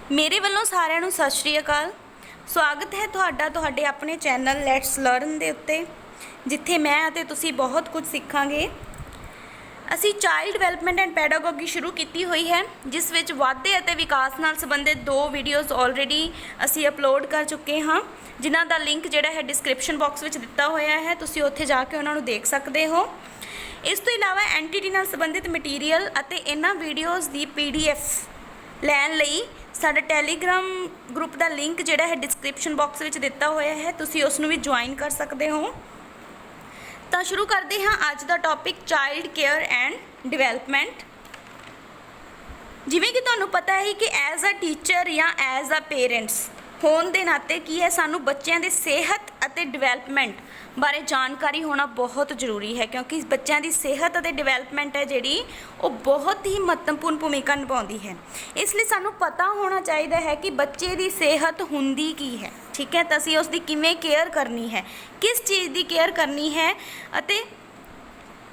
मेरे वालों सारिਆਂ ਨੂੰ सत श्री अकाल। स्वागत है ਤੁਹਾਡੇ ਆਪਣੇ चैनल लैट्स लर्न ਦੇ ਉੱਤੇ, ਜਿੱਥੇ मैं ਅਤੇ ਤੁਸੀਂ बहुत कुछ ਸਿੱਖਾਂਗੇ। ਅਸੀਂ ਚਾਈਲਡ ਡਿਵੈਲਪਮੈਂਟ ਐਂਡ ਪੈਡਾਗੋਗੀ ਸ਼ੁਰੂ ਕੀਤੀ ਹੋਈ ਹੈ, ਜਿਸ ਵਿੱਚ ਵਾਧੇ ਅਤੇ ਵਿਕਾਸ ਨਾਲ ਸੰਬੰਧਿਤ 2 ਵੀਡੀਓਜ਼ ਆਲਰੇਡੀ ਅਸੀਂ ਅਪਲੋਡ ਕਰ ਚੁੱਕੇ ਹਾਂ, ਜਿਨ੍ਹਾਂ ਦਾ ਲਿੰਕ ਜਿਹੜਾ ਹੈ ਡਿਸਕ੍ਰਿਪਸ਼ਨ ਬਾਕਸ ਵਿੱਚ ਦਿੱਤਾ ਹੋਇਆ ਹੈ। ਤੁਸੀਂ ਉੱਥੇ ਜਾ ਕੇ ਉਹਨਾਂ ਨੂੰ ਦੇਖ ਸਕਦੇ ਹੋ। ਇਸ ਤੋਂ ਇਲਾਵਾ ਐਨਟੀਟੀ ਨਾਲ ਸੰਬੰਧਿਤ ਮਟੀਰੀਅਲ ਅਤੇ ਇਹਨਾਂ ਵੀਡੀਓਜ਼ ਦੀ PDF ਲੈਣ ਲਈ ਸਾਡਾ ਟੈਲੀਗ੍ਰਾਮ ਗਰੁੱਪ ਦਾ ਲਿੰਕ ਜਿਹੜਾ ਹੈ ਡਿਸਕ੍ਰਿਪਸ਼ਨ ਬਾਕਸ ਵਿੱਚ ਦਿੱਤਾ ਹੋਇਆ ਹੈ, ਤੁਸੀਂ ਉਸ ਨੂੰ ਵੀ ਜੁਆਇਨ ਕਰ ਸਕਦੇ ਹੋ। ਤਾਂ ਸ਼ੁਰੂ ਕਰਦੇ ਹਾਂ ਅੱਜ ਦਾ topic child care and development. ਜਿਵੇਂ ਕਿ ਤੁਹਾਨੂੰ ਪਤਾ ਹੈ ਕਿ ਐਜ਼ ਅ ਟੀਚਰ ਜਾਂ ਐਜ਼ ਅ ਪੇਰੈਂਟਸ ਹੋਣ ਦੇ ਨਾਤੇ ਕੀ ਹੈ, ਸਾਨੂੰ ਬੱਚਿਆਂ ਦੀ ਸਿਹਤ ਅਤੇ ਡਿਵੈਲਪਮੈਂਟ ਬਾਰੇ ਜਾਣਕਾਰੀ ਹੋਣਾ ਬਹੁਤ ਜ਼ਰੂਰੀ ਹੈ, ਕਿਉਂਕਿ ਬੱਚਿਆਂ ਦੀ ਸਿਹਤ ਅਤੇ ਡਿਵੈਲਪਮੈਂਟ ਹੈ ਜਿਹੜੀ ਉਹ ਬਹੁਤ ਹੀ ਮਹੱਤਵਪੂਰਨ ਭੂਮਿਕਾ ਨਿਭਾਉਂਦੀ ਹੈ। ਇਸ ਲਈ ਸਾਨੂੰ ਪਤਾ ਹੋਣਾ ਚਾਹੀਦਾ ਹੈ ਕਿ ਬੱਚੇ ਦੀ ਸਿਹਤ ਹੁੰਦੀ ਕੀ ਹੈ, ਠੀਕ ਹੈ। ਤਾਂ ਅਸੀਂ ਉਸ ਦੀ ਕਿਵੇਂ ਕੇਅਰ ਕਰਨੀ ਹੈ, ਕਿਸ ਚੀਜ਼ ਦੀ ਕੇਅਰ ਕਰਨੀ ਹੈ ਅਤੇ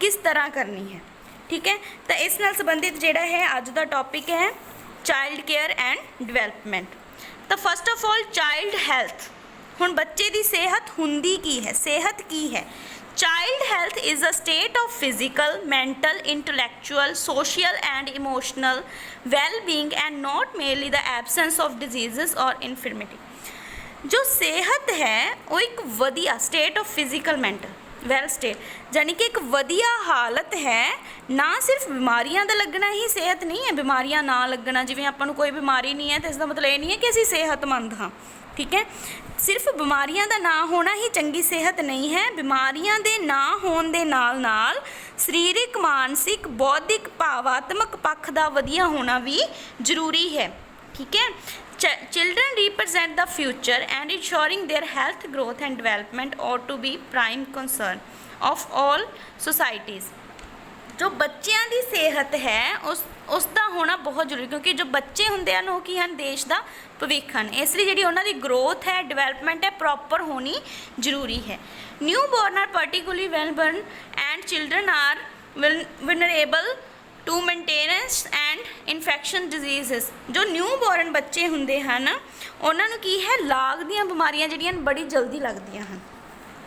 ਕਿਸ ਤਰ੍ਹਾਂ ਕਰਨੀ ਹੈ, ਠੀਕ ਹੈ। ਤਾਂ ਇਸ ਨਾਲ ਸੰਬੰਧਿਤ ਜਿਹੜਾ ਹੈ ਅੱਜ ਦਾ ਟੌਪਿਕ ਹੈ ਚਾਈਲਡ ਕੇਅਰ ਐਂਡ ਡਿਵੈਲਪਮੈਂਟ। ਤਾਂ first of all child health. ਹੁਣ ਬੱਚੇ ਦੀ ਸਿਹਤ ਹੁੰਦੀ ਕੀ ਹੈ, ਸਿਹਤ ਕੀ ਹੈ? Child health is a state of physical, mental, intellectual, social and emotional well being and not merely the absence of diseases or infirmity. ਜੋ ਸਿਹਤ ਹੈ ਉਹ ਇੱਕ ਵਧੀਆ state of physical, mental well state, ਯਾਨੀ ਕਿ ਇੱਕ ਵਧੀਆ ਹਾਲਤ ਹੈ। ਨਾ ਸਿਰਫ ਬਿਮਾਰੀਆਂ ਦਾ ਲੱਗਣਾ ਹੀ ਸਿਹਤ ਨਹੀਂ ਹੈ, ਬਿਮਾਰੀਆਂ ਨਾ ਲੱਗਣਾ, ਜਿਵੇਂ ਆਪਾਂ ਨੂੰ ਕੋਈ ਬਿਮਾਰੀ ਨਹੀਂ ਹੈ ਤਾਂ ਇਸ ਦਾ ਮਤਲਬ ਇਹ ਨਹੀਂ ਹੈ ਕਿ ਅਸੀਂ ਸਿਹਤਮੰਦ ਹਾਂ, ਠੀਕ ਹੈ। ਸਿਰਫ ਬਿਮਾਰੀਆਂ ਦਾ ਨਾ ਹੋਣਾ ਹੀ ਚੰਗੀ ਸਿਹਤ ਨਹੀਂ ਹੈ, ਬਿਮਾਰੀਆਂ ਦੇ ਨਾ ਹੋਣ ਦੇ ਨਾਲ ਨਾਲ ਸਰੀਰਕ, ਮਾਨਸਿਕ, ਬੌਧਿਕ, ਭਾਵਾਤਮਕ ਪੱਖ ਦਾ ਵਧੀਆ ਹੋਣਾ ਵੀ ਜ਼ਰੂਰੀ ਹੈ, ਠੀਕ ਹੈ। Children represent the future and ensuring their health, growth and development ought to be prime concern of all societies। ਜੋ ਬੱਚਿਆਂ ਦੀ ਸਿਹਤ ਹੈ ਉਸ ਦਾ ਹੋਣਾ ਬਹੁਤ ਜ਼ਰੂਰੀ, ਕਿਉਂਕਿ ਜੋ ਬੱਚੇ ਹੁੰਦੇ ਹਨ ਉਹ ਕੀ ਹਨ, ਦੇਸ਼ ਦਾ ਭਵਿੱਖ ਹਨ। ਇਸ ਲਈ ਜਿਹੜੀ ਉਹਨਾਂ ਦੀ ਗਰੋਥ ਹੈ, ਡਿਵੈਲਪਮੈਂਟ ਹੈ, ਪ੍ਰੋਪਰ ਹੋਣੀ ਜ਼ਰੂਰੀ ਹੈ। Newborn are particularly well born and children are vulnerable to maintenance and infection diseases. ਜੋ ਨਿਊ ਬੋਰਨ ਬੱਚੇ ਹੁੰਦੇ ਹਨ ਉਹਨਾਂ ਨੂੰ ਕੀ ਹੈ, ਲਾਗ ਦੀਆਂ ਬਿਮਾਰੀਆਂ ਜਿਹੜੀਆਂ ਬੜੀ ਜਲਦੀ ਲੱਗਦੀਆਂ ਹਨ,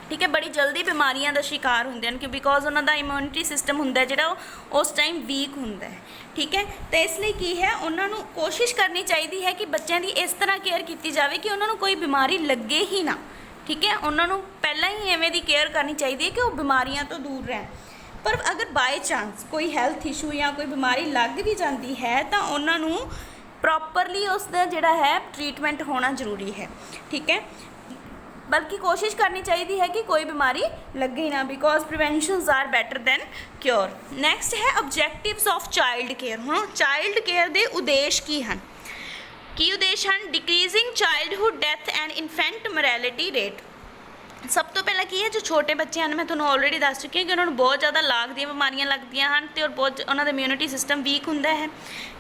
ਠੀਕ ਹੈ। ਬੜੀ ਜਲਦੀ ਬਿਮਾਰੀਆਂ ਦਾ ਸ਼ਿਕਾਰ ਹੁੰਦੇ ਹਨ, ਕਿ ਬਿਕੋਜ਼ ਉਹਨਾਂ ਦਾ ਇਮਿਊਨਿਟੀ ਸਿਸਟਮ ਹੁੰਦਾ ਜਿਹੜਾ ਉਸ ਟਾਈਮ ਵੀਕ ਹੁੰਦਾ ਹੈ, ਠੀਕ ਹੈ। ਤਾਂ ਇਸ ਲਈ ਕੀ ਹੈ, ਉਹਨਾਂ ਨੂੰ ਕੋਸ਼ਿਸ਼ ਕਰਨੀ ਚਾਹੀਦੀ ਹੈ ਕਿ ਬੱਚਿਆਂ ਦੀ ਇਸ ਤਰ੍ਹਾਂ ਕੇਅਰ ਕੀਤੀ ਜਾਵੇ ਕਿ ਉਹਨਾਂ ਨੂੰ ਕੋਈ ਬਿਮਾਰੀ ਲੱਗੇ ਹੀ ਨਾ, ਠੀਕ ਹੈ। ਉਹਨਾਂ ਨੂੰ ਪਹਿਲਾਂ ਹੀ ਐਵੇਂ ਦੀ ਕੇਅਰ ਕਰਨੀ ਚਾਹੀਦੀ ਹੈ ਕਿ ਉਹ ਬਿਮਾਰੀਆਂ ਤੋਂ ਦੂਰ ਰਹਿਣ। ਪਰ ਅਗਰ ਬਾਏ ਚਾਂਸ ਕੋਈ ਹੈਲਥ ਇਸ਼ੂ ਜਾਂ ਕੋਈ ਬਿਮਾਰੀ ਲੱਗ ਵੀ ਜਾਂਦੀ ਹੈ ਤਾਂ ਉਹਨਾਂ ਨੂੰ ਪ੍ਰੋਪਰਲੀ ਉਸ ਦਾ ਜਿਹੜਾ ਹੈ ਟ੍ਰੀਟਮੈਂਟ ਹੋਣਾ ਜ਼ਰੂਰੀ ਹੈ, ਠੀਕ ਹੈ। ਬਲਕਿ ਕੋਸ਼ਿਸ਼ ਕਰਨੀ ਚਾਹੀਦੀ ਹੈ ਕਿ ਕੋਈ ਬਿਮਾਰੀ ਲੱਗੇ ਹੀ ਨਾ, because preventions are better than cure. Next ਹੈ ਆਬਜੈਕਟਿਵਸ ਆਫ ਚਾਈਲਡ ਕੇਅਰ। ਹੁਣ ਚਾਈਲਡ ਕੇਅਰ ਦੇ ਉਦੇਸ਼ ਕੀ ਹਨ? ਕੀ ਉਦੇਸ਼ ਹਨ? Decreasing childhood death and infant mortality rate. ਸਭ ਤੋਂ ਪਹਿਲਾਂ ਕੀ ਹੈ, ਜੋ ਛੋਟੇ ਬੱਚੇ ਹਨ, ਮੈਂ ਤੁਹਾਨੂੰ ਆਲਰੇਡੀ ਦੱਸ ਚੁੱਕੀ ਹਾਂ ਕਿ ਉਹਨਾਂ ਨੂੰ ਬਹੁਤ ਜ਼ਿਆਦਾ ਲਾਗ ਦੀਆਂ ਬਿਮਾਰੀਆਂ ਲੱਗਦੀਆਂ ਹਨ ਅਤੇ ਉਹਨਾਂ ਦਾ ਇਮਿਊਨਿਟੀ ਸਿਸਟਮ ਵੀਕ ਹੁੰਦਾ ਹੈ,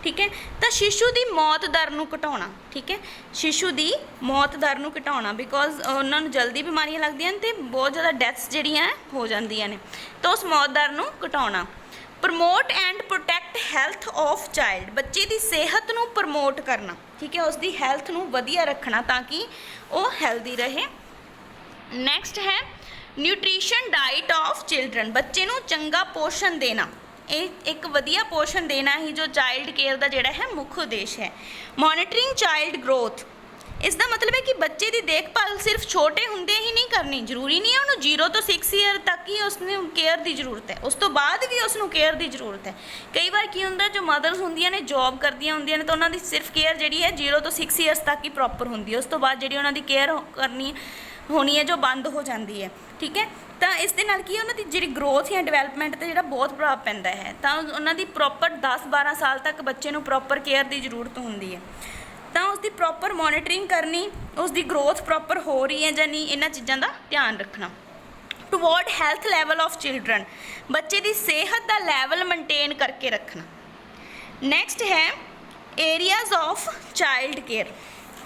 ਠੀਕ ਹੈ। ਤਾਂ ਸ਼ਿਸ਼ੂ ਦੀ ਮੌਤ ਦਰ ਨੂੰ ਘਟਾਉਣਾ, ਠੀਕ ਹੈ। ਸ਼ਿਸ਼ੂ ਦੀ ਮੌਤ ਦਰ ਨੂੰ ਘਟਾਉਣਾ, ਬਿਕੋਜ਼ ਉਹਨਾਂ ਨੂੰ ਜਲਦੀ ਬਿਮਾਰੀਆਂ ਲੱਗਦੀਆਂ ਹਨ ਅਤੇ ਬਹੁਤ ਜ਼ਿਆਦਾ ਡੈਥਸ ਜਿਹੜੀਆਂ ਹੋ ਜਾਂਦੀਆਂ ਨੇ, ਤਾਂ ਉਸ ਮੌਤ ਦਰ ਨੂੰ ਘਟਾਉਣਾ। Promote and protect health of child. ਬੱਚੇ ਦੀ ਸਿਹਤ ਨੂੰ ਪ੍ਰਮੋਟ ਕਰਨਾ, ਠੀਕ ਹੈ, ਉਸ ਦੀ ਹੈਲਥ ਨੂੰ ਵਧੀਆ ਰੱਖਣਾ ਤਾਂ ਕਿ ਉਹ ਹੈਲਦੀ ਰਹੇ। ਨੈਕਸਟ ਹੈ ਨਿਊਟ੍ਰੀਸ਼ਨ ਡਾਈਟ ਆਫ ਚਿਲਡਰਨ। ਬੱਚੇ ਨੂੰ ਚੰਗਾ ਪੋਸ਼ਣ ਦੇਣਾ, ਇਹ ਇੱਕ ਵਧੀਆ ਪੋਸ਼ਣ ਦੇਣਾ ਹੀ ਜੋ ਚਾਈਲਡ ਕੇਅਰ ਦਾ ਜਿਹੜਾ ਹੈ ਮੁੱਖ ਉਦੇਸ਼ ਹੈ। Monitoring child growth. ਇਸ ਦਾ ਮਤਲਬ ਹੈ ਕਿ ਬੱਚੇ ਦੀ ਦੇਖਭਾਲ ਸਿਰਫ ਛੋਟੇ ਹੁੰਦੇ ਹੀ ਨਹੀਂ ਕਰਨੀ, ਜ਼ਰੂਰੀ ਨਹੀਂ ਹੈ ਉਹਨੂੰ 0 ਤੋਂ 6 ਈਅਰ ਤੱਕ ਹੀ ਉਸ ਨੂੰ ਕੇਅਰ ਦੀ ਜ਼ਰੂਰਤ ਹੈ, ਉਸ ਤੋਂ ਬਾਅਦ ਵੀ ਉਸ ਨੂੰ ਕੇਅਰ ਦੀ ਜ਼ਰੂਰਤ ਹੈ। ਕਈ ਵਾਰ ਕੀ ਹੁੰਦਾ, ਜੋ ਮਦਰਸ ਹੁੰਦੀਆਂ ਨੇ ਜੋਬ ਕਰਦੀਆਂ ਹੁੰਦੀਆਂ ਨੇ ਤਾਂ ਉਹਨਾਂ ਦੀ ਸਿਰਫ ਕੇਅਰ ਜਿਹੜੀ ਹੈ 0 ਤੋਂ 6 ਈਅਰਸ ਤੱਕ ਹੀ ਪ੍ਰੋਪਰ ਹੁੰਦੀ ਹੈ, ਉਸ ਤੋਂ ਬਾਅਦ ਜਿਹੜੀ ਉਹਨਾਂ ਦੀ ਕੇਅਰ ਕਰਨੀ ਹੋਣੀ ਹੈ ਜੋ ਬੰਦ ਹੋ ਜਾਂਦੀ ਹੈ, ਠੀਕ ਹੈ। ਤਾਂ ਇਸ ਦੇ ਨਾਲ ਕੀ ਉਹਨਾਂ ਦੀ ਜਿਹੜੀ ਗਰੋਥ ਜਾਂ ਡਿਵੈਲਪਮੈਂਟ 'ਤੇ ਜਿਹੜਾ ਬਹੁਤ ਪ੍ਰਭਾਵ ਪੈਂਦਾ ਹੈ। ਤਾਂ ਉਹਨਾਂ ਦੀ ਪ੍ਰੋਪਰ 10-12 ਸਾਲ ਤੱਕ ਬੱਚੇ ਨੂੰ ਪ੍ਰੋਪਰ ਕੇਅਰ ਦੀ ਜ਼ਰੂਰਤ ਹੁੰਦੀ ਹੈ, ਤਾਂ ਉਸ ਦੀ ਪ੍ਰੋਪਰ ਮੋਨੀਟਰਿੰਗ ਕਰਨੀ, ਉਸ ਦੀ ਗਰੋਥ ਪ੍ਰੋਪਰ ਹੋ ਰਹੀ ਹੈ ਜਾਂ ਨਹੀਂ, ਇਹਨਾਂ ਚੀਜ਼ਾਂ ਦਾ ਧਿਆਨ ਰੱਖਣਾ। Toward health level of children. ਬੱਚੇ ਦੀ ਸਿਹਤ ਦਾ ਲੈਵਲ ਮੇਨਟੇਨ ਕਰਕੇ ਰੱਖਣਾ। ਨੈਕਸਟ ਹੈ ਏਰੀਆਜ਼ ਆਫ ਚਾਈਲਡ ਕੇਅਰ।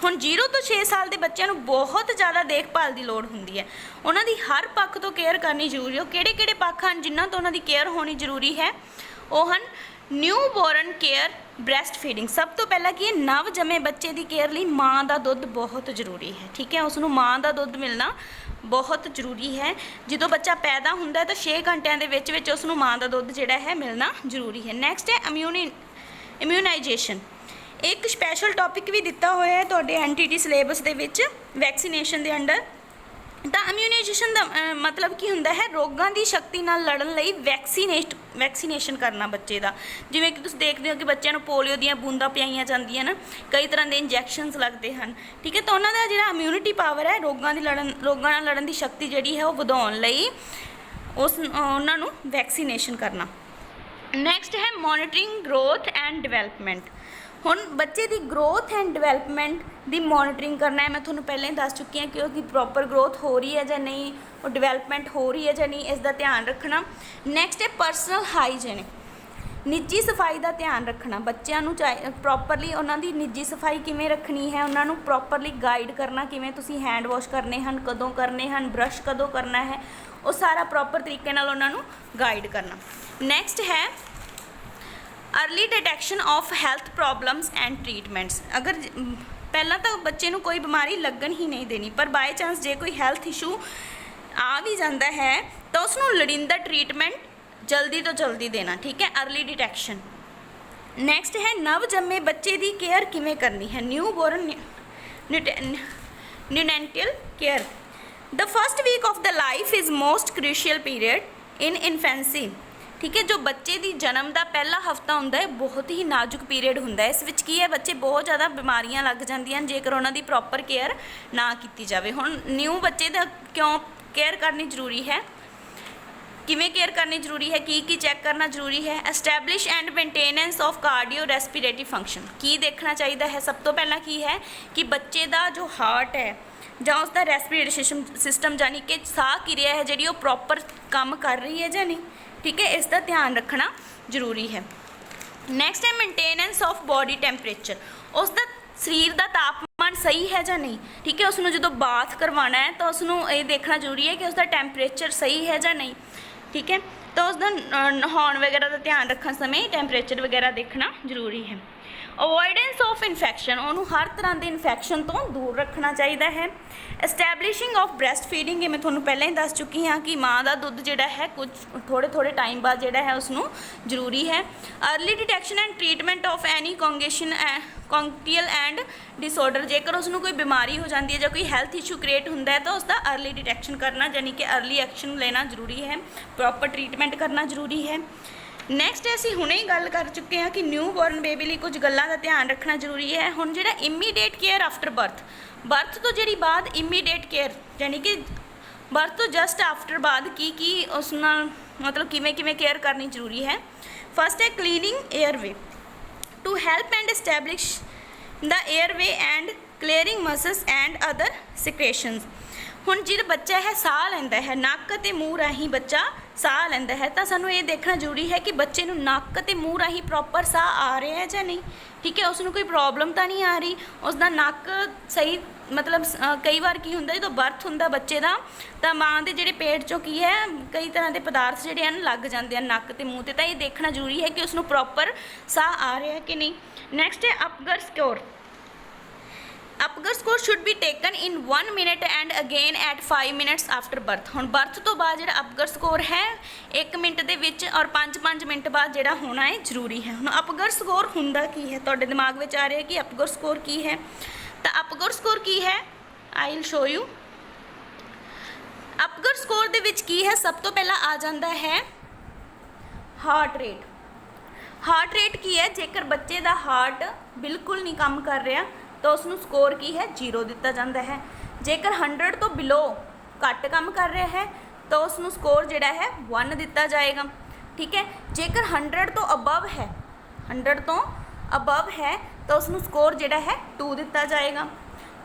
ਹੁਣ 0 ਤੋਂ 6 ਸਾਲ ਦੇ ਬੱਚਿਆਂ ਨੂੰ ਬਹੁਤ ਜ਼ਿਆਦਾ ਦੇਖਭਾਲ ਦੀ ਲੋੜ ਹੁੰਦੀ ਹੈ, ਉਹਨਾਂ ਦੀ ਹਰ ਪੱਖ ਤੋਂ ਕੇਅਰ ਕਰਨੀ ਜ਼ਰੂਰੀ ਹੈ। ਉਹ ਕਿਹੜੇ ਪੱਖ ਹਨ ਜਿਨ੍ਹਾਂ ਤੋਂ ਉਹਨਾਂ ਦੀ ਕੇਅਰ ਹੋਣੀ ਜ਼ਰੂਰੀ ਹੈ? ਉਹ ਹਨ newborn care, breastfeeding, ਸਭ ਤੋਂ ਪਹਿਲਾਂ ਕੀ ਹੈ, ਨਵ ਜੰਮੇ ਬੱਚੇ ਦੀ ਕੇਅਰ ਲਈ ਮਾਂ ਦਾ ਦੁੱਧ ਬਹੁਤ ਜ਼ਰੂਰੀ ਹੈ। ਠੀਕ ਹੈ, ਉਸ ਨੂੰ ਮਾਂ ਦਾ ਦੁੱਧ ਮਿਲਣਾ ਬਹੁਤ ਜ਼ਰੂਰੀ ਹੈ। ਜਦੋਂ ਬੱਚਾ ਪੈਦਾ ਹੁੰਦਾ ਹੈ ਤਾਂ 6 ਘੰਟਿਆਂ ਦੇ ਵਿੱਚ ਉਸ ਨੂੰ ਮਾਂ ਦਾ ਦੁੱਧ ਜਿਹੜਾ ਹੈ ਮਿਲਣਾ ਜ਼ਰੂਰੀ ਹੈ। ਨੈਕਸਟ ਹੈ ਇਮਿਊਨਾਈਜੇਸ਼ਨ। ਇੱਕ ਸਪੈਸ਼ਲ ਟੌਪਿਕ ਵੀ ਦਿੱਤਾ ਹੋਇਆ ਹੈ ਤੁਹਾਡੇ NTT ਸਿਲੇਬਸ ਦੇ ਵਿੱਚ ਵੈਕਸੀਨੇਸ਼ਨ ਦੇ ਅੰਡਰ। ਤਾਂ ਇਮਿਊਨਾਈਜੇਸ਼ਨ ਦਾ ਮਤਲਬ ਕੀ ਹੁੰਦਾ ਹੈ, ਰੋਗਾਂ ਦੀ ਸ਼ਕਤੀ ਨਾਲ ਲੜਨ ਲਈ ਵੈਕਸੀਨੇਸ਼ਨ ਕਰਨਾ ਬੱਚੇ ਦਾ। ਜਿਵੇਂ ਕਿ ਤੁਸੀਂ ਦੇਖਦੇ ਹੋ ਕਿ ਬੱਚਿਆਂ ਨੂੰ ਪੋਲੀਓ ਦੀਆਂ ਬੂੰਦਾਂ ਪਿਆਈਆਂ ਜਾਂਦੀਆਂ ਨਾ, ਕਈ ਤਰ੍ਹਾਂ ਦੇ ਇੰਜੈਕਸ਼ਨਸ ਲੱਗਦੇ ਹਨ। ਠੀਕ ਹੈ, ਤਾਂ ਉਹਨਾਂ ਦਾ ਜਿਹੜਾ ਇਮਿਊਨਿਟੀ ਪਾਵਰ ਹੈ, ਰੋਗਾਂ ਨਾਲ ਲੜਨ ਦੀ ਸ਼ਕਤੀ ਜਿਹੜੀ ਹੈ ਉਹ ਵਧਾਉਣ ਲਈ ਉਹਨਾਂ ਨੂੰ ਵੈਕਸੀਨੇਸ਼ਨ ਕਰਨਾ। ਨੈਕਸਟ ਹੈ ਮੋਨੀਟਰਿੰਗ ਗਰੋਥ ਐਂਡ ਡਿਵੈਲਪਮੈਂਟ। ਹੁਣ ਬੱਚੇ ਦੀ growth and development the monitoring ਕਰਨਾ ਹੈ। ਮੈਂ ਤੁਹਾਨੂੰ ਪਹਿਲਾਂ ਹੀ ਦੱਸ ਚੁੱਕੀ ਹਾਂ ਕਿ ਉਹਦੀ ਪ੍ਰੋਪਰ ਗਰੋਥ ਹੋ ਰਹੀ ਹੈ ਜਾਂ ਨਹੀਂ, ਉਹ ਡਿਵੈਲਪਮੈਂਟ ਹੋ ਰਹੀ ਹੈ ਜਾਂ ਨਹੀਂ, ਇਸ ਦਾ ਧਿਆਨ ਰੱਖਣਾ। ਨੈਕਸਟ ਹੈ ਪਰਸਨਲ ਹਾਈਜੀਨ, ਨਿੱਜੀ ਸਫਾਈ ਦਾ ਧਿਆਨ ਰੱਖਣਾ। ਬੱਚਿਆਂ ਨੂੰ ਪ੍ਰੋਪਰਲੀ ਉਹਨਾਂ ਦੀ ਨਿੱਜੀ ਸਫਾਈ ਕਿਵੇਂ ਰੱਖਣੀ ਹੈ, ਉਹਨਾਂ ਨੂੰ ਪ੍ਰੋਪਰਲੀ ਗਾਈਡ ਕਰਨਾ, ਕਿਵੇਂ ਤੁਸੀਂ ਹੈਂਡ ਵਾਸ਼ ਕਰਨੇ ਹਨ, ਕਦੋਂ ਕਰਨੇ ਹਨ, ਬਰਸ਼ ਕਦੋਂ ਕਰਨਾ ਹੈ, ਉਹ ਸਾਰਾ ਪ੍ਰੋਪਰ ਤਰੀਕੇ ਨਾਲ ਉਹਨਾਂ ਨੂੰ ਗਾਈਡ ਕਰਨਾ। ਨੈਕਸਟ ਹੈ early detection of health problems and treatments. अगर पहला तो बच्चे ਨੂੰ कोई बीमारी लगन ही नहीं देनी, पर बाय चांस जे कोई हैल्थ इशू आ भी जाता है तो उसनों लोड़ींदा ट्रीटमेंट जल्दी तो जल्दी देना। ठीक है, अर्ली डिटेक्शन। नैक्सट है नव जम्मे बच्चे की केयर किमें करनी है, newborn neonatal care. The first week of the life is most crucial period in infancy. ठीक है, जो बच्चे की जन्म का पहला हफ्ता होंदा है बहुत ही नाजुक पीरियड होंदा है। इस विच की है, बच्चे बहुत ज़्यादा बीमारियां लग जांदियां जेकर उन्हां दी प्रॉपर केयर ना की जाए। हुण न्यू बच्चे दा क्यों केयर करनी जरूरी है, किवें केयर करनी जरूरी है, की चैक करना जरूरी है। Establish and maintenance of cardio respiratory function, की देखना चाहिए है, सब तो पहला की है कि बच्चे का जो हार्ट है ਜਾਂ उसका रेस्पिरेटरी सिस्टम यानी कि साह क्रिया है जी प्रॉपर काम कर रही है या नहीं। ठीक है, इसका ध्यान रखना जरूरी है। नैक्सट है मेनटेनेंस ऑफ बॉडी टैंपरेचर, उसका शरीर का तापमान सही है या नहीं। ठीक है, उसनों जो बाथ करवाना है तो उसनों ये देखना जरूरी है कि उसका टैंपरेचर सही है या नहीं। ठीक है, तो उसका नहाउण वगैरह का ध्यान रखने समय टैंपरेचर वगैरह देखना जरूरी है। अवॉइडेंस ऑफ इन्फेक्शन, उन्होंने हर तरह के इन्फेक्शन तो दूर रखना चाहिए है। एस्टैबलिशिंग ऑफ ब्रैसट फीडिंग, मैं थोड़ा पहले ही दस चुकी हाँ कि माँ का दुध जोड़ा है कुछ थोड़े टाइम बाद जोड़ा है उसनों जरूरी है। Early detection and treatment of any congenital and disorder, जेकर उसनों कोई बीमारी हो जाती है या कोई हैल्थ इशू क्रिएट होता है तो उसका अर्ली डिटेक्शन करना यानी कि अर्ली एक्शन लेना जरूरी है, प्रॉपर ट्रीटमेंट करना जरूरी है। नैक्सट असी हुणे ही गल कर चुके हैं कि न्यू बॉर्न बेबी लिए कुछ गल्लां का ध्यान रखना जरूरी है। हुण जिहड़ा इमीडिएट केयर आफ्टर बर्थ तो जी बाद इमीडिएट केयर यानी कि बर्थ तो जस्ट आफ्टर बाद की उस नाल मतलब किवें केयर करनी जरूरी है। फर्स्ट है cleaning airway to help and establish the airway and clearing muscles and other secretions. हुण जो बच्चा है साह लैंदा है, नक ते मूँह राही बच्चा साह लैंदा है, तो सानू ये देखना जरूरी है कि बच्चे नू नक ते मूँह राही प्रॉपर साह आ रहा है या नहीं। ठीक है, उसनू कोई प्रॉब्लम तो नहीं आ रही, उसका नक सही मतलब कई बार की हुंदा जो बर्थ हुंदा बच्चे का तो माँ के जिहड़े पेट चों की है कई तरह के पदार्थ जिहड़े हैं लग जाते हैं नक ते मूँह ते, तो ये देखना जरूरी है कि उसनू प्रॉपर साह आ रहा है कि नहीं। नैक्सट है Apgar score. Apgar score should be taken in 1 minute and again at 5 minutes after birth. हुण बर्थ तो बाद जो अपगर स्कोर है 1 मिनट के विच और 5 मिनट बाद जो होना है जरूरी है। हुण अपगर स्कोर हुंदा की है, तुहाडे दिमाग में आ रहा है कि अपगर स्कोर की है, तो अपगर स्कोर की है I will show you. Apgar score दे विच की है, सब तो पहला आ जाता है हार्ट रेट। हार्ट रेट की है, जेकर बच्चे का हार्ट बिल्कुल नहीं काम कर रहा तो उसनू स्कोर की है 0 दिता जाता है। जेकर 100 तो बिलो घट काम कर रहा है तो उसनू स्कोर जोड़ा है 1 दिता जाएगा। ठीक है, जेकर 100 तो अबव है 100 तो अबव है तो उसनू स्कोर जोड़ा है 2 दिता जाएगा।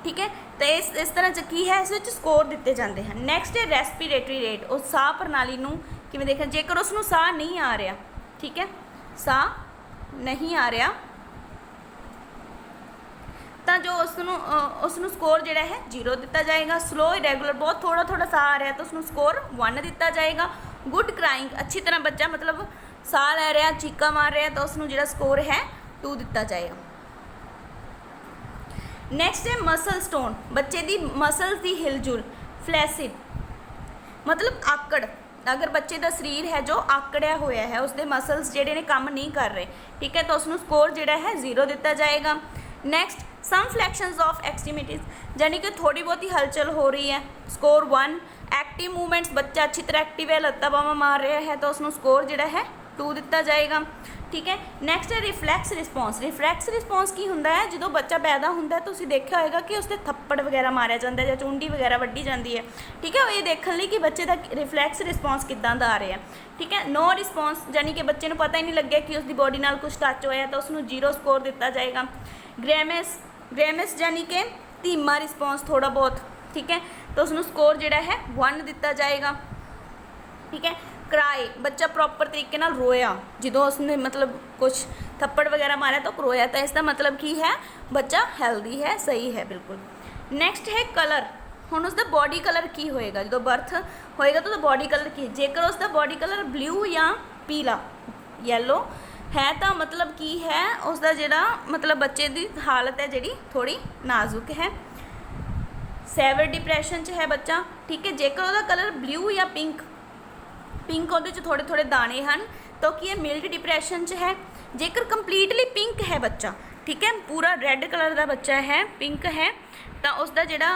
ठीक है, तो इस तरह की है इस स्कोर दिते जाते हैं। नैक्सट है रेस्पिरेटरी रेट, उस साह प्रणाली नू किवें देखना, जेकर उसनू साह नहीं आ रहा, ठीक है साह नहीं आ रहा तो जो उसनू स्कोर जोड़ा है 0 दिता जाएगा। स्लो इरेगुलर बहुत थोड़ा साह आ रहा है तो उसनू स्कोर 1 दिता जाएगा। गुड क्राइंग, अच्छी तरह बच्चा मतलब साह लै रहा चीका मार रहा तो उसनू जो स्कोर है 2 दिता जाएगा। नैक्सट है मसल स्टोन, बच्चे की मसल्स की हिलजुल। फ्लैसिड मतलब आकड़, अगर बच्चे का शरीर है जो आकड़िया होया है, उसके मसल्स जेडे ने काम नहीं कर रहे, ठीक है, तो उसको स्कोर जोड़ा है 0 दिता जाएगा। नैक्सट सम फ्लैक्शंस ऑफ एक्सट्रीमिटीज़, यानी कि थोड़ी बहुत ही हलचल हो रही है, स्कोर 1। एक्टिव मूवमेंट्स, बच्चा अच्छी तरह एक्टिव है, लत्ता बावां मार रहा है, तो उसको स्कोर जोड़ा है 2 दिता जाएगा, ठीक है। नैक्सट है रिफ्लैक्स रिस्पॉन्स। रिफ्लैक्स रिस्पॉन्स की होंदा है, जो बच्चा पैदा होंदा है तो तुसीं देखा होगा कि उससे थप्पड़ वगैरह मारिया जाता है, या चुंडी वगैरह वड्डी जाती है, ठीक है, ये देखने लिए कि बच्चे का रिफ्लैक्स रिस्पॉन्स किदां दा आ रहा है, ठीक है। नो रिस्पॉन्स, यानी कि बच्चे को पता ही नहीं लगे कि उसकी बॉडी नाल कुछ टच होया, तो उसको 0 स्कोर दिता जाएगा। ग्रैमस, ग्रैमस यानी कि धीमा रिस्पॉन्स थोड़ा बहुत, ठीक है, तो उसको स्कोर जोड़ा है 1 दिता जाएगा, ठीक है। क्राई, बच्चा प्रॉपर तरीके नाल रोया, जो उसने मतलब कुछ थप्पड़ वगैरह मारा तो रोया, तो इसका मतलब की है बच्चा हेल्दी है, सही है बिल्कुल। नैक्सट है कलर। हुण उसका बॉडी कलर की होएगा, जो बर्थ होएगा तो बॉडी कलर की, जेकर उसका बॉडी कलर ब्लू या पीला येलो है तो मतलब की है उसका जिहड़ा मतलब बच्चे की हालत है जिहड़ी थोड़ी नाजुक है। सैवर डिप्रैशन च है बच्चा, ठीक है, जेकर उसका कलर ब्लू या पिंक, पिंक वो थोड़े थोड़े दाने हैं तो कि मिल्ड डिप्रैशन च है। जेकर कंप्लीटली पिंक है बच्चा, ठीक है, पूरा रैड कलर का बच्चा है, पिंक है, तो उसका जोड़ा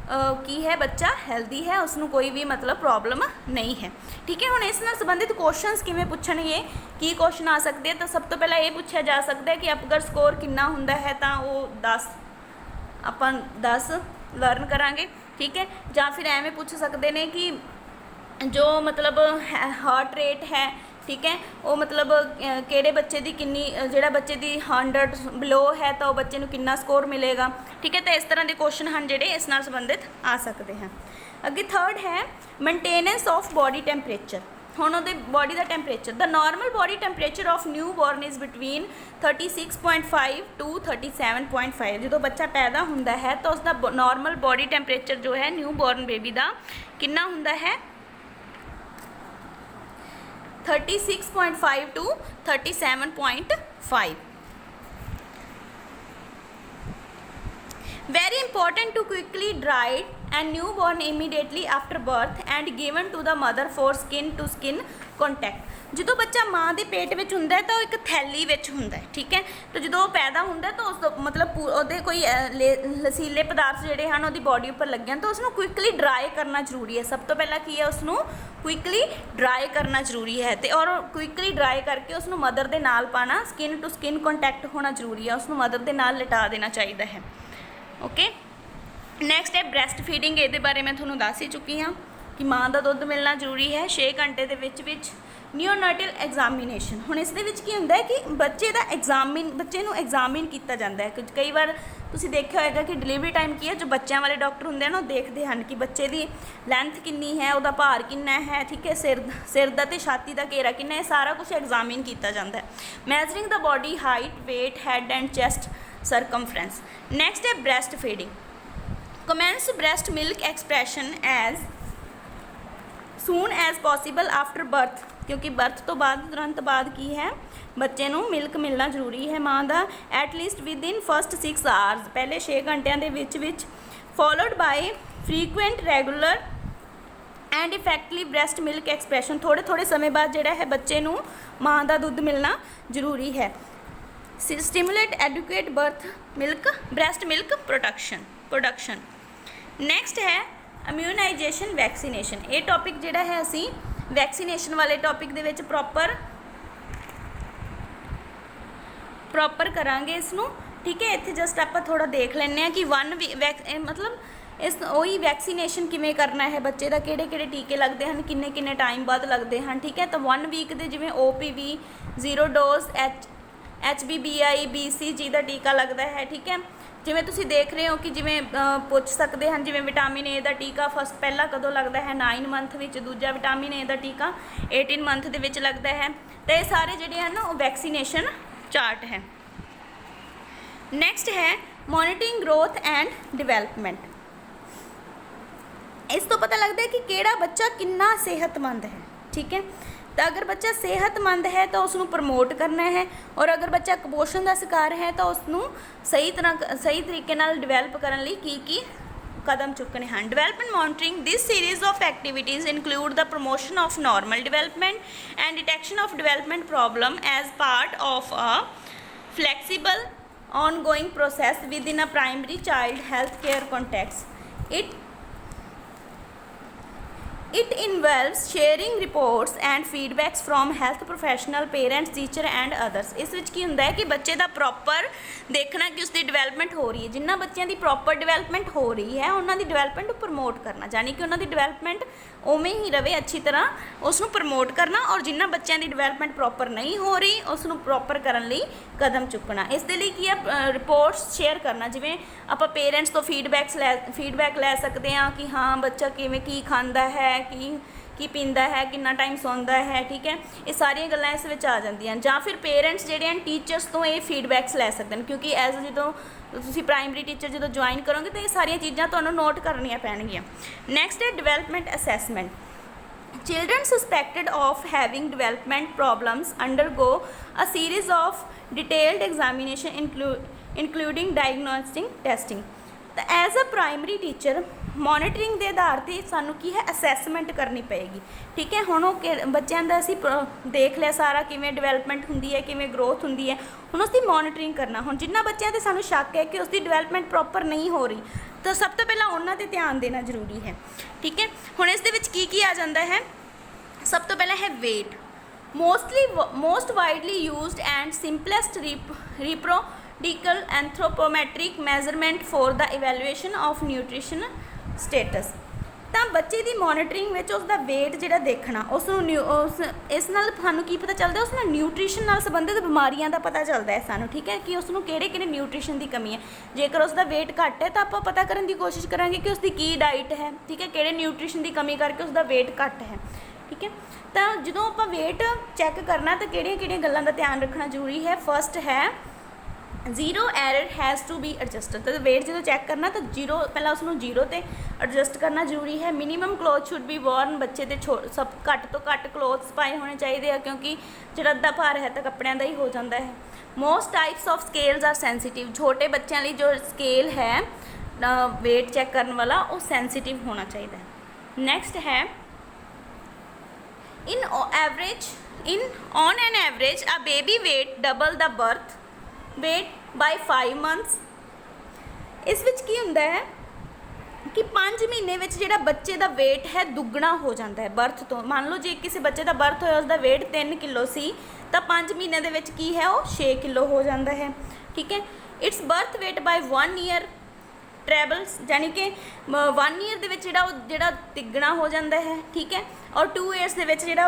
की है बच्चा हेल्दी है, उसनों कोई भी मतलब प्रॉब्लम नहीं है, ठीक है। हुण इस नाल संबंधित क्वेश्चनस किवें पुछणगे, की क्वेश्चन आ सकते हैं, तो सब तो पहला ये पूछा जा सकता है कि अगर स्कोर कितना हुंदा है तो वो 10 अपन 10 लर्न करांगे, ठीक है। या फिर एवें पूछ सकते हैं कि जो मतलब हार्ट रेट है, ठीक है, वो मतलब किहड़े बच्चे की किन्नी, जिहड़ा बच्चे की 100 बिलो है तो बच्चे को कितना स्कोर मिलेगा, ठीक है। तो इस तरह के क्वेश्चन हैं जिहड़े इस नाल संबंधित आ सकते हैं। अगे थर्ड है मेनटेनेंस ऑफ बॉडी टैंपरेचर। हुण उहदे बॉडी का temperature, the normal body temperature of new born is between 36.5 to 37.5। जो बच्चा पैदा होंदा है तो उसका नॉर्मल बॉडी टैंपरेचर जो है न्यू बॉर्न बेबी का कितना होंदा है, 36.5 to 37.5। Very important to quickly dried and newborn immediately after birth and given to the mother for skin to skin contact। जो बच्चा माँ के पेट में हुंदा है तो एक थैली विच हुंदा है, ठीक है, तो जो पैदा होंदा है तो उस मतलब उहदे कोई लसीले पदार्थ जिहड़े हैं उहदी बॉडी उपर लगे हैं, तो उसनूं क्विकली ड्राई करना जरूरी है। सब तो पहला की है उसनूं क्विकली ड्राई करना जरूरी है, तो और क्विकली ड्राई करके उसनूं मदर दे नाल पाना, स्किन टू स्किन कॉन्टैक्ट होना जरूरी है, उसनूं मदर दे नाल लिटा देना चाहिए है, ओके। नैक्सट है ब्रैसट फीडिंग, ये बारे मैं थोड़ा दस ही चुकी हाँ कि माँ का दुध मिलना जरूरी है 6 घंटे के विच। नियोनाटल एग्जामिनेशन, हुण इस दे विच की हुंदा है कि बच्चे का बच्चे नूं एग्जामिन किया जाता है। कई बार तुसीं देखिया होगा कि डिलीवरी टाइम की है, जो बच्चों वाले डॉक्टर होंदे हैं ना देखते हैं कि बच्चे की लैंथ कितनी है, उसका भार कितना है, ठीक है, सिर दा ते छाती का घेरा कितना है, सारा कुछ एग्जामिन किया जाता है। Measuring the body height, weight, head and chest circumference. Next है breast feeding. Commence breast milk expression as soon as possible after birth, क्योंकि बर्थ तो बाद तुरंत बाद की है बच्चे नूं मिल्क मिलना जरूरी है माँ का, at least within first 6 hours, पहले 6 घंटिया के विच, followed by frequent regular and effectively breast milk expression. थोड़े थोड़े समय बाद जिहड़ा है बच्चे नूं माँ का दुध मिलना जरूरी है। Stimulate educate birth milk breast milk production. Next है इम्यूनाइजेशन वैक्सीनेशन। ये टॉपिक जिहड़ा है असी वैक्सीनेशन वाले टॉपिक दे विच प्रॉपर करांगे इसनूं, ठीक है। इत्थे जस्ट आपां थोड़ा देख लैंदे आ कि मतलब इस वही वैक्सीनेशन किवें करना है, बच्चे का किहड़े टीके लगते हैं, किन्ने टाइम बाद लगते हैं, ठीक है। तो 1 वीक के जिवें OPV 0 डोज HBBI BCG का टीका लगता है, ठीक है। जिवें तुसीं देख रहे हो कि जिवें पुछ सकते हैं जिवें विटामिन A का टीका पहला कदों लगता है 9 मंथ विच, दूजा विटामिन A का टीका 18 मंथ दे विच लगता है। तो ये सारे जिहड़े हैं ना वो वैक्सीनेशन चार्ट है। नैक्सट है मॉनिटरिंग ग्रोथ एंड डिवेलपमेंट। इस तो पता लगता है कि केड़ा बच्चा कितना सेहतमंद है, ठीक है। तो अगर बच्चा सेहतमंद है तो उसनू प्रमोट करना है, और अगर बच्चा कुपोषण का शिकार है तो उसनू सही तरीके नाल डिवेलप करने लई की कदम चुकने हैं। Development monitoring this series of activities include the promotion of normal development and detection of development problem as part of a flexible ongoing process within a primary child health care context. It involves sharing reports and feedbacks from health professional, parents, teacher and others. इस विच की हुंदा है कि बच्चे दा proper देखना कि उसकी डिवेलपमेंट हो रही है, जिन्ना बच्चों की प्रॉपर डिवेलपमेंट हो रही है उन्होंने डिवेलपमेंट प्रमोट करना, यानी कि उन्होंने डिवेलपमेंट उवें ही रहे अच्छी तरह उसनू प्रमोट करना, और जिन्ना बच्चों की डिवेलपमेंट प्रॉपर नहीं हो रही उसनू प्रॉपर करने लई कदम चुकना। इस दे लई की है रिपोर्ट्स शेयर करना, जिवें आपां पेरेंट्स तो फीडबैक लै सकते हैं कि हाँ बच्चा किवें की खांदा है, की पींदा है, कितना टाइम सौंदा है, ठीक है, ये सारिया गल्लां इस विच आ जांदियां। जां फिर पेरेंट्स जिहड़े हैं टीचर्स तो ये फीडबैक्स लै सकते हैं, क्योंकि एज जो तुसीं प्राइमरी टीचर जो ज्वाइन करोगे तो ये सारिया चीज़ां तुहानूं नोट करनियां पैणगियां। नैक्सट है development assessment. Children suspected of having development problems undergo a series of detailed examination including diagnostic testing. तो as a primary teacher monitoring के आधार पर सानू की है असैसमेंट करनी पेगी, ठीक है। हुण बच्चों का असीं देख लिया सारा किवें डिवेलपमेंट हुंदी है, किवें ग्रोथ हुंदी है, हुण उसकी मॉनिटरिंग करना। हुण जिन्हां बच्चों ते सानू शक है कि उसकी डिवेलपमेंट प्रॉपर नहीं हो रही तो सब तो पहला उन्हां ते ध्यान देना जरूरी है, ठीक है। हुण इस दे विच की आ जाता है, सब तो पहला है weight. Most widely used and simplest reproducible anthropometric measurement for the evaluation of nutrition status. तो बच्चे की मॉनिटरिंग में उसका वेट जो देखना उस इस नाल सानू की पता चलता, उस न्यूट्रिशन नाल संबंधित बीमारियां का पता चलता है सानू, ठीक है, कि उसनू किहड़े न्यूट्रिशन की कमी है। जेकर उसका वेट घट है तो आप पता करने की कोशिश करांगे कि उसकी की डाइट है, ठीक है, किहड़े न्यूट्रिशन की कमी करके उसका वेट घट है, ठीक है। तो जो आप वेट चैक करना तो किहड़ियां गल्लां दा ध्यान रखना जरूरी है। फर्स्ट है zero error has to be adjusted. तो वेट जो चैक करना तो जीरो पहला उसनू जीरो ते एडजस्ट करना जरूरी है। Minimum cloth should be Warne, बच्चे ते सब घट तो घट क्लोथ्स पाए होने चाहिए हैं, क्योंकि जो अद्धा भार है तो कपड़ियां का ही हो जाता है। Most types of scales are sensitive. छोटे बच्चों लिए जो स्केल है वेट चैक करने वाला वो सेंसिटिव होना चाहिए। नैक्सट है on an average a baby weight double the birth weight by 5 months। इस विच की हुंदा है कि 5 महीने विच जिहड़ा बच्चे का वेट है दुगना हो जाता है बर्थ तो। मान लो जे किसी बच्चे का बर्थ होया उसका वेट 3 किलो सी तो 5 महीने दे विच की है वो 6 किलो हो जाता है, ठीक है। It's birth weight by 1 year travels, यानी कि 1 ईयर दे विच जिहड़ा तिगना हो जाता है, ठीक है, और 2 ईयर्स दे विच जिहड़ा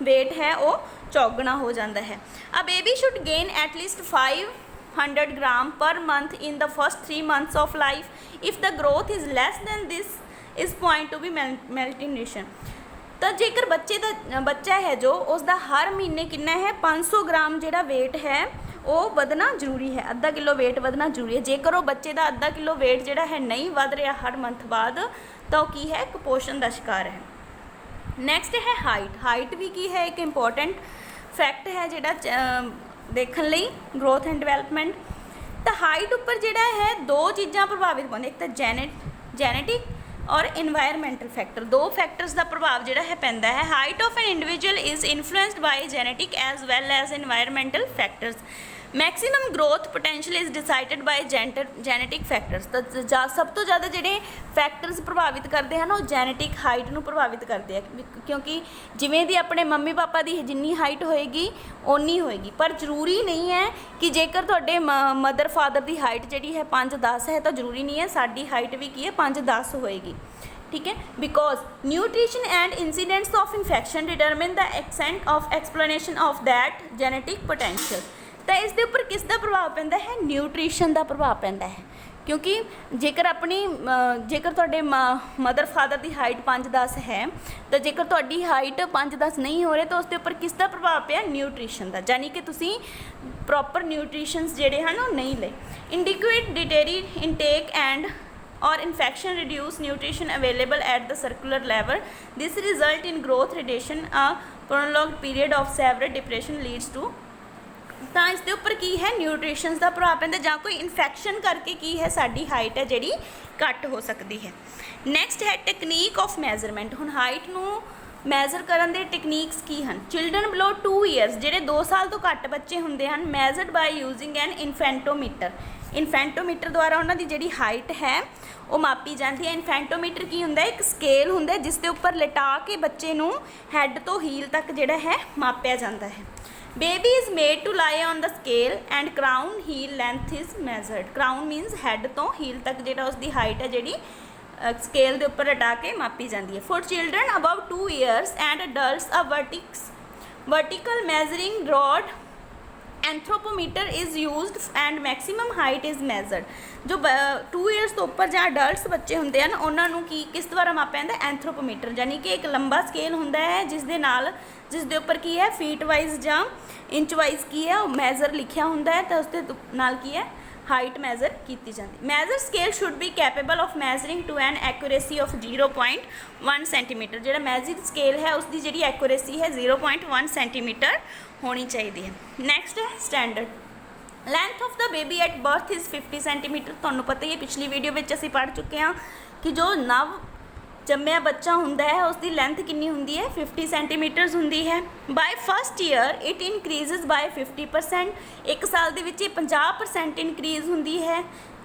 वेट है वो चौगुना हो जाता है। A baby should gain at least 500 gram per month in the first 3 months of life. If the growth is less than this is point to be malnutrition. तो जेकर बच्चा है जो उसका हर महीने कितना है 500 ग्राम जिहड़ा वेट है वो ਵਧਣਾ जरूरी है, आधा किलो वेट ਵਧਣਾ जरूरी है। जेकर वो बच्चे का आधा किलो वेट जिहड़ा है नहीं वध रहा हर मंथ बाद तो की है कुपोषण का शिकार है। नैक्सट है हाइट भी की है एक इंपॉर्टेंट फैक्ट है जिहड़ा देखने लई ग्रोथ एंड डिवेलपमेंट। तो हाइट उपर जिहड़ा है 2 चीज़ां प्रभावित पाउंदियां, एक तो जेनेटिक और इन्वायरमेंटल फैक्टर। 2 फैक्टर्स का प्रभाव जिहड़ा है पैंदा है। Height of an individual is influenced by genetic as well as environmental factors. Maximum growth potential is decided by genetic factors. तो सब तो ज़्यादा जिहड़े फैक्टर्स प्रभावित करते हैं ना वो जेनेटिक हाइट नूं प्रभावित करते हैं, क्योंकि जिवें दी अपने मम्मी पापा की जिन्नी हाइट होएगी उन्नी होएगी। पर जरूरी नहीं है कि जेकर तुहाडे मदर फादर की हाइट जिहड़ी है 5'10" है तो जरूरी नहीं है साडी हाइट भी की है 5'10" होएगी, ठीक है। Because nutrition and incidents of infection determine the extent of explanation of that genetic potential. तो इस दे उपर किस दा प्रभाव पैंदा है, न्यूट्रिशन का प्रभाव पैंदा है, क्योंकि जेकर तुहाडे मदर फादर की हाइट 5'10" है तो जेकर तुहाडी हाइट 5'10" नहीं हो रहे तो उसके उपर किस दा प्रभाव पिया, न्यूट्रिशन का, यानी कि तुसीं प्रॉपर न्यूट्रिशनस जिहड़े हैं वो नहीं ले। Inadequate dietary intake and or infection reduce nutrition available at the cellular level. This result in growth retardation. A prolonged period of severe depression leads to। ਤਾਂ ਇਸ ਦੇ ਉੱਪਰ ਕੀ ਹੈ ਨਿਊਟ੍ਰੀਸ਼ਨਸ ਦਾ ਪ੍ਰਭਾਵ ਪੈਂਦਾ ਜਾਂ ਕੋਈ ਇਨਫੈਕਸ਼ਨ ਕਰਕੇ ਕੀ ਹੈ ਸਾਡੀ ਹਾਈਟ ਹੈ ਜਿਹੜੀ ਘੱਟ ਹੋ ਸਕਦੀ ਹੈ। ਨੈਕਸਟ ਹੈ ਟੈਕਨੀਕ ਆਫ ਮੈਜ਼ਰਮੈਂਟ। ਹੁਣ ਹਾਈਟ ਨੂੰ ਮੈਜ਼ਰ ਕਰਨ ਦੇ ਟੈਕਨੀਕਸ ਕੀ ਹਨ। ਚਿਲਡਰਨ ਬਿਲੋ 2 ਇਅਰਸ ਜਿਹੜੇ 2 ਸਾਲ ਤੋਂ ਘੱਟ ਬੱਚੇ ਹੁੰਦੇ ਹਨ ਮੈਜ਼ਰਡ ਬਾਈ ਯੂਜ਼ਿੰਗ ਐਨ ਇਨਫੈਂਟੋਮੀਟਰ। ਇਨਫੈਂਟੋਮੀਟਰ ਦੁਆਰਾ ਉਹਨਾਂ ਦੀ ਜਿਹੜੀ ਹਾਈਟ ਹੈ ਉਹ ਮਾਪੀ ਜਾਂਦੀ ਹੈ। ਇਨਫੈਂਟੋਮੀਟਰ ਕੀ ਹੁੰਦਾ ਹੈ ਇੱਕ ਸਕੇਲ ਹੁੰਦਾ ਜਿਸ ਦੇ ਉੱਪਰ ਲਿਟਾ ਕੇ ਬੱਚੇ ਨੂੰ ਹੈੱਡ ਤੋਂ ਹੀਲ ਤੱਕ ਜਿਹੜਾ ਹੈ ਮਾਪਿਆ ਜਾਂਦਾ ਹੈ। Baby is made to lie on the scale and crown heel length is measured। crown means head ਤੋਂ heel ਤੱਕ ਜਿਹੜਾ ਉਸਦੀ ਹਾਈਟ ਹੈ ਜਿਹੜੀ ਸਕੇਲ ਦੇ ਉੱਪਰ ਲਟਾ ਕੇ ਮਾਪੀ ਜਾਂਦੀ ਹੈ। For children above 2 years and adults a vertical measuring rod anthropometer is used and maximum height is measured। ਜੋ 2 ਇਅਰਸ ਤੋਂ ਉੱਪਰ ਜਾਂ ਅਡਲਟਸ ਬੱਚੇ ਹੁੰਦੇ ਹਨ ਉਹਨਾਂ ਨੂੰ ਕਿਸ ਦੁਆਰਾ ਮਾਪਿਆ ਜਾਂਦਾ ਐਂਥਰੋਪੋਮੀਟਰ ਯਾਨੀ ਕਿ ਇੱਕ ਲੰਬਾ ਸਕੇਲ ਹੁੰਦਾ ਹੈ ਜਿਸ ਦੇ ਉੱਪਰ ਕੀ ਹੈ ਫੀਟ ਵਾਈਜ਼ ਜਾਂ ਇੰਚ ਵਾਈਜ਼ ਕੀ ਹੈ ਉਹ ਮੈਜ਼ਰ ਲਿਖਿਆ ਹੁੰਦਾ ਹੈ ਤਾਂ ਉਸ ਦੇ ਨਾਲ ਕੀ ਹੈ ਹਾਈਟ ਮੈਜ਼ਰ ਕੀਤੀ ਜਾਂਦੀ। Measure scale should be capable of measuring to an accuracy of 0.1 centimetre. ਜਿਹੜਾ ਮੈਜ਼ਰਿੰਗ ਸਕੇਲ ਹੈ ਉਸਦੀ ਜਿਹੜੀ ਐਕੂਰੇਸੀ ਹੈ 0.1 ਸੈਂਟੀਮੀਟਰ ਹੋਣੀ ਚਾਹੀਦੀ ਹੈ। ਨੈਕਸਟ ਹੈ standard. Length of the baby at birth is 50 centimetre. ਤੁਹਾਨੂੰ ਪਤਾ ਹੀ ਹੈ ਪਿਛਲੀ ਵੀਡੀਓ ਵਿੱਚ ਅਸੀਂ ਪੜ੍ਹ ਚੁੱਕੇ ਹਾਂ ਕਿ ਜੋ ਨਵ ਜੰਮਿਆ ਬੱਚਾ ਹੁੰਦਾ ਹੈ ਉਸਦੀ ਲੈਂਥ ਕਿੰਨੀ ਹੁੰਦੀ ਹੈ 50 ਸੈਂਟੀਮੀਟਰਸ ਹੁੰਦੀ ਹੈ। ਬਾਈ ਫਸਟ ਈਅਰ ਇਟ ਇਨਕਰੀਜ਼ਸ ਬਾਈ 50%। ਇੱਕ ਸਾਲ ਦੇ ਵਿੱਚ ਇਹ 50% ਇਨਕਰੀਜ਼ ਹੁੰਦੀ ਹੈ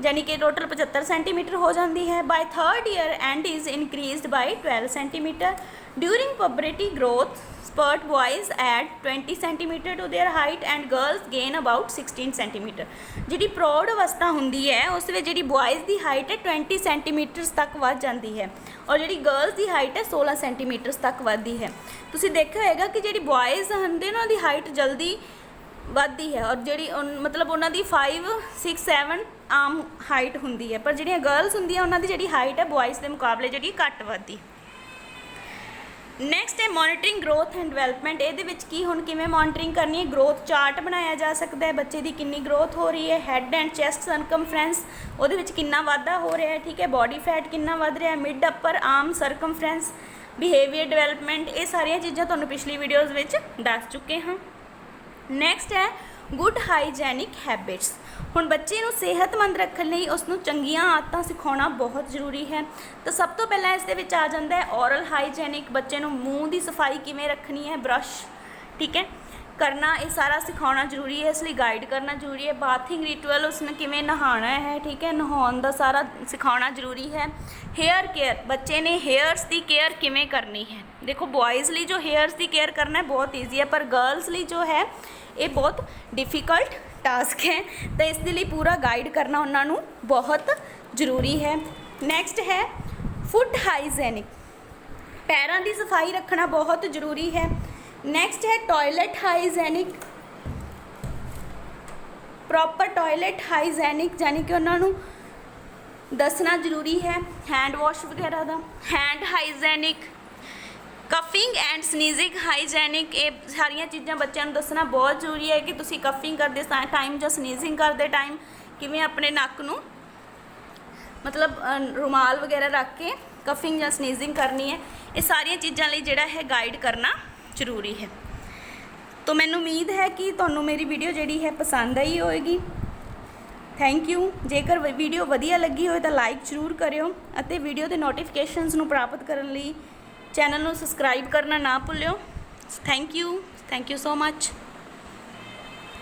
ਯਾਨੀ ਕਿ ਟੋਟਲ 75 ਸੈਂਟੀਮੀਟਰ ਹੋ ਜਾਂਦੀ ਹੈ। By third year and is increased by 12 centimetre. During puberty growth spurt boys add 20 centimeter to their height and girls gain about 16 centimeter। ਜਿਹੜੀ ਪ੍ਰੌੜ ਅਵਸਥਾ ਹੁੰਦੀ ਹੈ ਉਸ ਵਿੱਚ ਜਿਹੜੀ ਬॉयਜ਼ ਦੀ ਹਾਈਟ ਹੈ 20 ਸੈਂਟੀਮੀਟਰਸ ਤੱਕ ਵੱਧ ਜਾਂਦੀ ਹੈ ਔਰ ਜਿਹੜੀ ਗਰਲਸ ਦੀ ਹਾਈਟ ਹੈ 16 ਸੈਂਟੀਮੀਟਰਸ ਤੱਕ ਵੱਧਦੀ ਹੈ। ਤੁਸੀਂ ਦੇਖਿਆ ਹੋਏਗਾ ਕਿ ਜਿਹੜੀ ਬॉयਜ਼ ਹੁੰਦੇ ਨਾ ਉਹਦੀ ਹਾਈਟ ਜਲਦੀ ਵੱਧਦੀ ਹੈ ਔਰ ਜਿਹੜੀ ਮਤਲਬ ਉਹਨਾਂ ਦੀ 5, 6, 7 ਆਮ ਹਾਈਟ ਹੁੰਦੀ ਹੈ ਪਰ ਜਿਹੜੀਆਂ ਗਰਲਸ ਹੁੰਦੀਆਂ ਉਹਨਾਂ ਦੀ ਜਿਹੜੀ ਹਾਈਟ ਹੈ ਬॉयਜ਼ ਦੇ ਮੁਕਾਬਲੇ ਜਿਹੜੀ ਘੱਟ ਵੱਧਦੀ। ਨੈਕਸਟ ਹੈ ਮੋਨੀਟਰਿੰਗ ਗਰੋਥ ਐਂਡ ਡਿਵੈਲਪਮੈਂਟ। ਇਹਦੇ ਵਿੱਚ ਕੀ ਹੁਣ ਕਿਵੇਂ ਮੋਨੀਟਰਿੰਗ ਕਰਨੀ ਹੈ ਗਰੋਥ ਚਾਰਟ ਬਣਾਇਆ ਜਾ ਸਕਦਾ ਹੈ ਬੱਚੇ ਦੀ ਕਿੰਨੀ ਗਰੋਥ ਹੋ ਰਹੀ ਹੈ ਹੈਡ ਐਂਡ ਚੈਸਟ ਸਰਕਮਫਰੈਂਸ ਉਹਦੇ ਵਿੱਚ ਕਿੰਨਾ ਵਾਧਾ ਹੋ ਰਿਹਾ ਹੈ ਠੀਕ ਹੈ ਬੋਡੀ ਫੈਟ ਕਿੰਨਾ ਵੱਧ ਰਿਹਾ ਮਿਡ ਅਪਰ ਆਰਮ ਸਰਕਮਫਰੈਂਸ ਬਿਹੇਵੀਅਰ ਡਿਵੈਲਪਮੈਂਟ ਇਹ ਸਾਰੀਆਂ ਚੀਜ਼ਾਂ ਤੁਹਾਨੂੰ ਪਿਛਲੀ ਵੀਡੀਓਜ਼ ਵਿੱਚ ਦੱਸ ਚੁੱਕੇ ਹਾਂ। ਨੈਕਸਟ ਹੈ ਗੁੱਡ ਹਾਈਜੈਨਿਕ ਹੈਬਿਟਸ। ਹੁਣ ਬੱਚੇ ਨੂੰ ਸਿਹਤਮੰਦ ਰੱਖਣ ਲਈ ਉਸ ਨੂੰ ਚੰਗੀਆਂ ਆਦਤਾਂ ਸਿਖਾਉਣਾ ਬਹੁਤ ਜ਼ਰੂਰੀ ਹੈ। ਤਾਂ ਸਭ ਤੋਂ ਪਹਿਲਾਂ ਇਸ ਦੇ ਵਿੱਚ ਆ ਜਾਂਦਾ ਹੈ ਔਰਲ ਹਾਈਜੈਨਿਕ ਬੱਚੇ ਨੂੰ ਮੂੰਹ ਦੀ ਸਫਾਈ ਕਿਵੇਂ ਰੱਖਣੀ ਹੈ ਬ੍ਰਸ਼ ਠੀਕ ਹੈ ਕਰਨਾ ਇਹ ਸਾਰਾ ਸਿਖਾਉਣਾ ਜ਼ਰੂਰੀ ਹੈ ਇਸ ਲਈ ਗਾਈਡ ਕਰਨਾ ਜ਼ਰੂਰੀ ਹੈ। ਬਾਥਿੰਗ ਰਿਚੁਅਲ ਉਸਨੇ ਕਿਵੇਂ ਨਹਾਉਣਾ ਹੈ ਠੀਕ ਹੈ ਨਹਾਉਣ ਦਾ ਸਾਰਾ ਸਿਖਾਉਣਾ ਜ਼ਰੂਰੀ ਹੈ। ਹੇਅਰ ਕੇਅਰ ਬੱਚੇ ਨੇ ਹੇਅਰਸ ਦੀ ਕੇਅਰ ਕਿਵੇਂ ਕਰਨੀ ਹੈ। ਦੇਖੋ ਬॉयज़ ਲਈ ਜੋ ਹੇਅਰਸ ਦੀ ਕੇਅਰ ਕਰਨਾ ਹੈ ਬਹੁਤ ਈਜ਼ੀ ਹੈ ਪਰ ਗਰਲਸ ਲਈ ਜੋ ਹੈ ਇਹ ਬਹੁਤ ਡਿਫਿਕਲਟ ਟਾਸਕ ਹੈ ਤਾਂ ਇਸ ਦੇ ਲਈ ਪੂਰਾ ਗਾਈਡ ਕਰਨਾ ਉਹਨਾਂ ਨੂੰ ਬਹੁਤ ਜ਼ਰੂਰੀ ਹੈ। ਨੈਕਸਟ ਹੈ ਫੁੱਟ ਹਾਈਜੈਨਿਕ ਪੈਰਾਂ ਦੀ ਸਫਾਈ ਰੱਖਣਾ ਬਹੁਤ ਜ਼ਰੂਰੀ ਹੈ। ਨੈਕਸਟ ਹੈ toilet hygienic proper toilet hygienic ਯਾਨੀ ਕਿ ਉਹਨਾਂ ਨੂੰ ਦੱਸਣਾ ਜ਼ਰੂਰੀ ਹੈ। ਹੈਂਡ ਵਾਸ਼ ਵਗੈਰਾ ਦਾ hand hygienic cuffing and ਸਨੀਜ਼ਿੰਗ hygienic ਇਹ ਸਾਰੀਆਂ ਚੀਜ਼ਾਂ ਬੱਚਿਆਂ ਨੂੰ ਦੱਸਣਾ ਬਹੁਤ ਜ਼ਰੂਰੀ ਹੈ ਕਿ ਤੁਸੀਂ ਕਫਿੰਗ ਕਰਦੇ ਟਾਈਮ ਜਾਂ ਸਨੀਜ਼ਿੰਗ ਕਰਦੇ ਟਾਈਮ ਕਿਵੇਂ ਆਪਣੇ ਨੱਕ ਨੂੰ ਮਤਲਬ ਰੁਮਾਲ ਵਗੈਰਾ ਰੱਖ ਕੇ ਕਫਿੰਗ ਜਾਂ ਸਨੀਜ਼ਿੰਗ ਕਰਨੀ ਹੈ। ਇਹ ਸਾਰੀਆਂ ਚੀਜ਼ਾਂ ਲਈ ਜਿਹੜਾ ਹੈ ਗਾਈਡ ਕਰਨਾ ਜ਼ਰੂਰੀ ਹੈ। ਤਾਂ ਮੈਨੂੰ ਉਮੀਦ ਹੈ ਕਿ ਤੁਹਾਨੂੰ ਮੇਰੀ ਵੀਡੀਓ ਜਿਹੜੀ ਹੈ ਪਸੰਦ ਆਈ ਹੋਵੇਗੀ। Thank you. ਜੇਕਰ ਵੀਡੀਓ ਵਧੀਆ ਲੱਗੀ ਹੋਵੇ ਤਾਂ ਲਾਈਕ ਜ਼ਰੂਰ ਕਰਿਓ ਅਤੇ ਵੀਡੀਓ ਦੇ ਨੋਟੀਫਿਕੇਸ਼ਨਸ ਨੂੰ ਪ੍ਰਾਪਤ ਕਰਨ ਲਈ ਚੈਨਲ ਨੂੰ ਸਬਸਕ੍ਰਾਈਬ ਕਰਨਾ ਨਾ ਭੁੱਲਿਓ। Thank you so much.